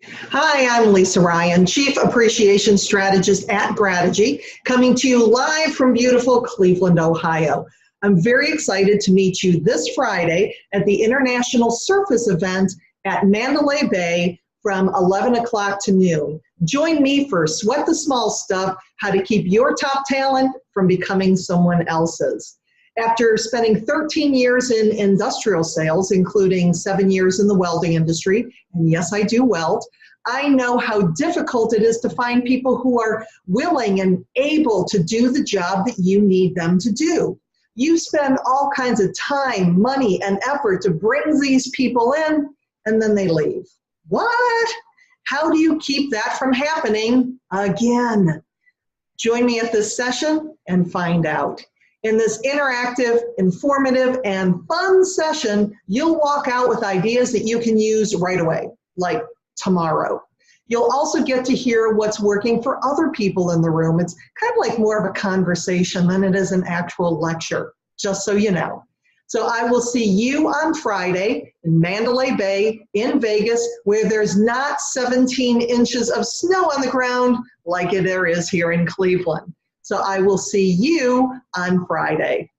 Hi, I'm Lisa Ryan, Chief Appreciation Strategist at Grategy, coming to you live from beautiful Cleveland, Ohio. I'm very excited to meet you this Friday at the International Surface event at Mandalay Bay from 11 o'clock to noon. Join me for Sweat the Small Stuff, how to keep your top talent from becoming someone else's. After spending 13 years in industrial sales, including 7 years in the welding industry, and yes, I do weld, I know how difficult it is to find people who are willing and able to do the job that you need them to do. You spend all kinds of time, money, and effort to bring these people in, and then they leave. What? How do you keep that from happening again? Join me at this session and find out. In this interactive, informative, and fun session, you'll walk out with ideas that you can use right away, like tomorrow. You'll also get to hear what's working for other people in the room. It's kind of like more of a conversation than it is an actual lecture, just so you know. So I will see you on Friday in Mandalay Bay in Vegas, where there's not 17 inches of snow on the ground like there is here in Cleveland. So I will see you on Friday.